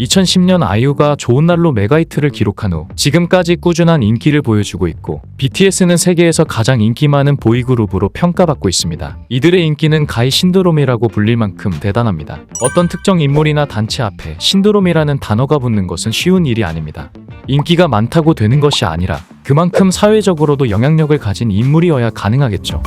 2010년 아이유가 좋은 날로 메가히트를 기록한 후 지금까지 꾸준한 인기를 보여주고 있고, BTS는 세계에서 가장 인기 많은 보이그룹으로 평가받고 있습니다. 이들의 인기는 가히 신드롬이라고 불릴 만큼 대단합니다. 어떤 특정 인물이나 단체 앞에 신드롬이라는 단어가 붙는 것은 쉬운 일이 아닙니다. 인기가 많다고 되는 것이 아니라 그만큼 사회적으로도 영향력을 가진 인물이어야 가능하겠죠.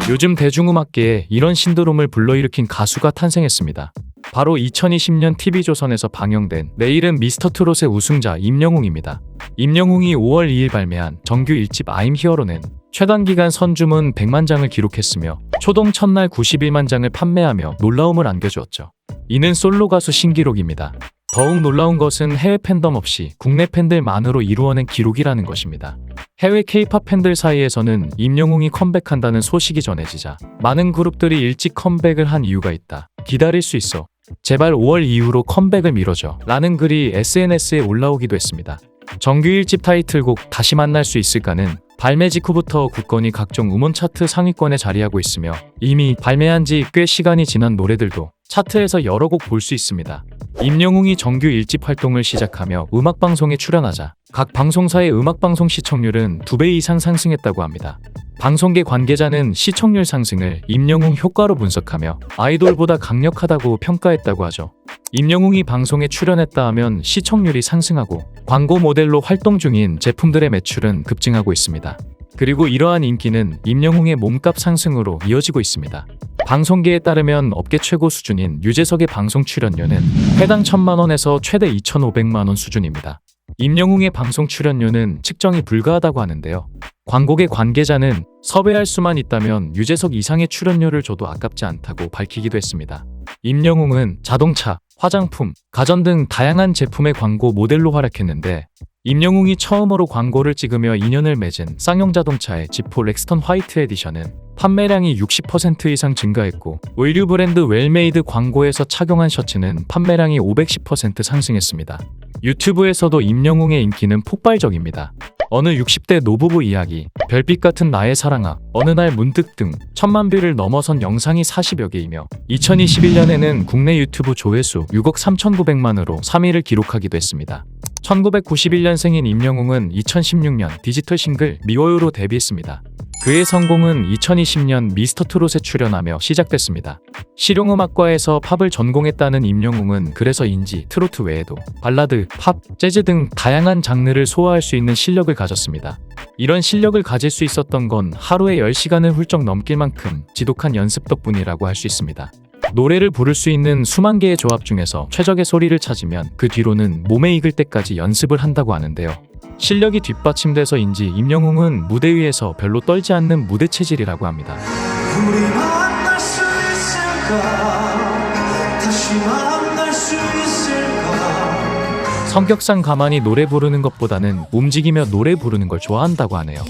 요즘 대중음악계에 이런 신드롬을 불러일으킨 가수가 탄생했습니다. 바로 2020년 TV조선에서 방영된 내일은 미스터트롯의 우승자 임영웅입니다. 임영웅이 5월 2일 발매한 정규 1집 I'm Here로는 최단기간 선주문 100만 장을 기록했으며 초동 첫날 91만 장을 판매하며 놀라움을 안겨주었죠. 이는 솔로 가수 신기록입니다. 더욱 놀라운 것은 해외 팬덤 없이 국내 팬들만으로 이루어낸 기록이라는 것입니다. 해외 K-팝 팬들 사이에서는 임영웅이 컴백한다는 소식이 전해지자 많은 그룹들이 일찍 컴백을 한 이유가 있다. 기다릴 수 있어. 제발 5월 이후로 컴백을 미뤄줘. 라는 글이 SNS에 올라오기도 했습니다. 정규 1집 타이틀곡 다시 만날 수 있을까는 발매 직후부터 굳건히 각종 음원 차트 상위권에 자리하고 있으며 이미 발매한 지 꽤 시간이 지난 노래들도 차트에서 여러 곡 볼 수 있습니다. 임영웅이 정규 1집 활동을 시작하며 음악방송에 출연하자 각 방송사의 음악방송 시청률은 2배 이상 상승했다고 합니다. 방송계 관계자는 시청률 상승을 임영웅 효과로 분석하며 아이돌보다 강력하다고 평가했다고 하죠. 임영웅이 방송에 출연했다 하면 시청률이 상승하고 광고 모델로 활동 중인 제품들의 매출은 급증하고 있습니다. 그리고 이러한 인기는 임영웅의 몸값 상승으로 이어지고 있습니다. 방송계에 따르면 업계 최고 수준인 유재석의 방송 출연료는 회당 1,000만 원에서 최대 2,500만 원 수준입니다. 임영웅의 방송 출연료는 측정이 불가하다고 하는데요. 광고계 관계자는 섭외할 수만 있다면 유재석 이상의 출연료를 줘도 아깝지 않다고 밝히기도 했습니다. 임영웅은 자동차, 화장품, 가전 등 다양한 제품의 광고 모델로 활약했는데, 임영웅이 처음으로 광고를 찍으며 인연을 맺은 쌍용 자동차의 지포 렉스턴 화이트 에디션은 판매량이 60% 이상 증가했고, 의류 브랜드 웰메이드 광고에서 착용한 셔츠는 판매량이 510% 상승했습니다. 유튜브에서도 임영웅의 인기는 폭발적입니다. 어느 60대 노부부 이야기, 별빛 같은 나의 사랑아, 어느 날 문득 등 1,000만 뷰를 넘어선 영상이 40여 개이며 2021년에는 국내 유튜브 조회수 6억 3,900만으로 3위를 기록하기도 했습니다. 1991년생인 임영웅은 2016년 디지털 싱글 미워요로 데뷔했습니다. 그의 성공은 2020년 미스터트롯에 출연하며 시작됐습니다. 실용음악과에서 팝을 전공했다는 임영웅은 그래서인지 트로트 외에도 발라드, 팝, 재즈 등 다양한 장르를 소화할 수 있는 실력을 가졌습니다. 이런 실력을 가질 수 있었던 건 하루에 10시간을 훌쩍 넘길 만큼 지독한 연습 덕분이라고 할 수 있습니다. 노래를 부를 수 있는 수만 개의 조합 중에서 최적의 소리를 찾으면 그 뒤로는 몸에 익을 때까지 연습을 한다고 하는데요. 실력이 뒷받침돼서인지 임영웅은 무대 위에서 별로 떨지 않는 무대 체질이라고 합니다. 우리 만날 수 있을까? 다시 만날 수 있을까? 성격상 가만히 노래 부르는 것보다는 움직이며 노래 부르는 걸 좋아한다고 하네요.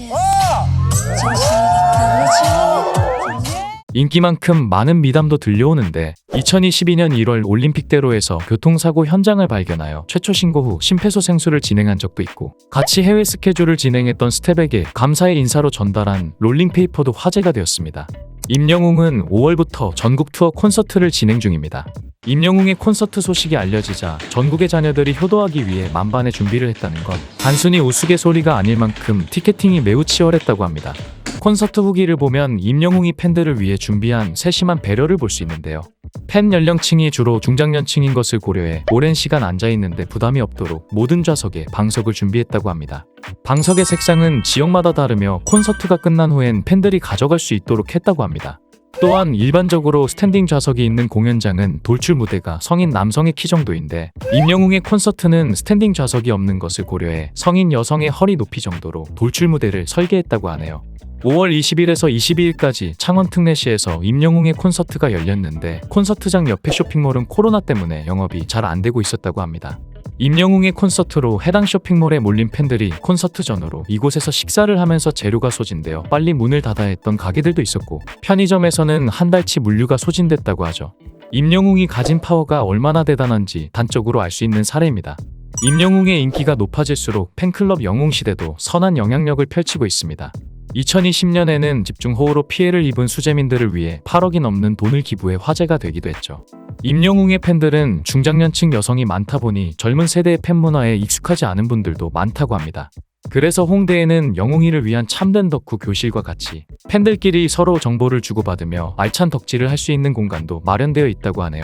인기만큼 많은 미담도 들려오는데 2022년 1월 올림픽대로에서 교통사고 현장을 발견하여 최초 신고 후 심폐소생술을 진행한 적도 있고, 같이 해외 스케줄을 진행했던 스텝에게 감사의 인사로 전달한 롤링페이퍼도 화제가 되었습니다. 임영웅은 5월부터 전국 투어 콘서트를 진행 중입니다. 임영웅의 콘서트 소식이 알려지자 전국의 자녀들이 효도하기 위해 만반의 준비를 했다는 건 단순히 우스갯소리가 아닐 만큼 티켓팅이 매우 치열했다고 합니다. 콘서트 후기를 보면 임영웅이 팬들을 위해 준비한 세심한 배려를 볼 수 있는데요. 팬 연령층이 주로 중장년층인 것을 고려해 오랜 시간 앉아있는데 부담이 없도록 모든 좌석에 방석을 준비했다고 합니다. 방석의 색상은 지역마다 다르며 콘서트가 끝난 후엔 팬들이 가져갈 수 있도록 했다고 합니다. 또한 일반적으로 스탠딩 좌석이 있는 공연장은 돌출 무대가 성인 남성의 키 정도인데, 임영웅의 콘서트는 스탠딩 좌석이 없는 것을 고려해 성인 여성의 허리 높이 정도로 돌출 무대를 설계했다고 하네요. 5월 20일에서 22일까지 창원 특례시에서 임영웅의 콘서트가 열렸는데, 콘서트장 옆의 쇼핑몰은 코로나 때문에 영업이 잘 안 되고 있었다고 합니다. 임영웅의 콘서트로 해당 쇼핑몰에 몰린 팬들이 콘서트 전후로 이곳에서 식사를 하면서 재료가 소진되어 빨리 문을 닫아야 했던 가게들도 있었고, 편의점에서는 한 달치 물류가 소진됐다고 하죠. 임영웅이 가진 파워가 얼마나 대단한지 단적으로 알 수 있는 사례입니다. 임영웅의 인기가 높아질수록 팬클럽 영웅시대도 선한 영향력을 펼치고 있습니다. 2020년에는 집중호우로 피해를 입은 수재민들을 위해 8억이 넘는 돈을 기부해 화제가 되기도 했죠. 임영웅의 팬들은 중장년층 여성이 많다 보니 젊은 세대의 팬 문화에 익숙하지 않은 분들도 많다고 합니다. 그래서 홍대에는 영웅이를 위한 참된 덕후 교실과 같이 팬들끼리 서로 정보를 주고받으며 알찬 덕질을 할 수 있는 공간도 마련되어 있다고 하네요.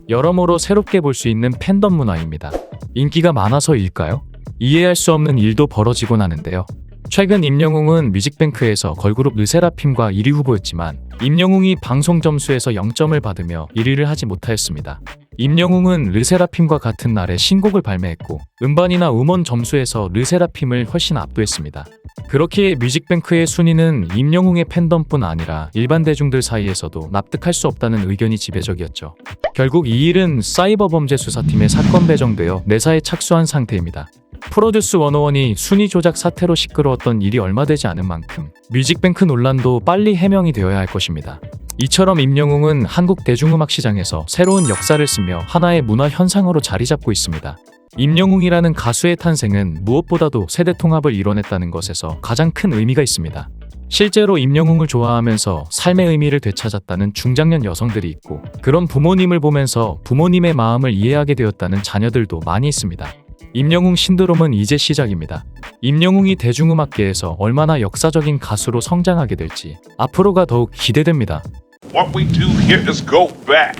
여러모로 새롭게 볼 수 있는 팬덤 문화입니다. 인기가 많아서일까요? 이해할 수 없는 일도 벌어지곤 하는데요. 최근 임영웅은 뮤직뱅크에서 걸그룹 르세라핌과 1위 후보였지만 임영웅이 방송 점수에서 0점을 받으며 1위를 하지 못하였습니다. 임영웅은 르세라핌과 같은 날에 신곡을 발매했고 음반이나 음원 점수에서 르세라핌을 훨씬 압도했습니다. 그렇기에 뮤직뱅크의 순위는 임영웅의 팬덤뿐 아니라 일반 대중들 사이에서도 납득할 수 없다는 의견이 지배적이었죠. 결국 이 일은 사이버범죄수사팀의 사건 배정되어 내사에 착수한 상태입니다. 프로듀스 101이 순위 조작 사태로 시끄러웠던 일이 얼마 되지 않은 만큼 뮤직뱅크 논란도 빨리 해명이 되어야 할 것입니다. 이처럼 임영웅은 한국 대중음악 시장에서 새로운 역사를 쓰며 하나의 문화 현상으로 자리 잡고 있습니다. 임영웅이라는 가수의 탄생은 무엇보다도 세대 통합을 이뤄냈다는 것에서 가장 큰 의미가 있습니다. 실제로 임영웅을 좋아하면서 삶의 의미를 되찾았다는 중장년 여성들이 있고 그런 부모님을 보면서 부모님의 마음을 이해하게 되었다는 자녀들도 많이 있습니다. 임영웅 신드롬은 이제 시작입니다. 임영웅이 대중음악계에서 얼마나 역사적인 가수로 성장하게 될지 앞으로가 더욱 기대됩니다. What we do here is go back.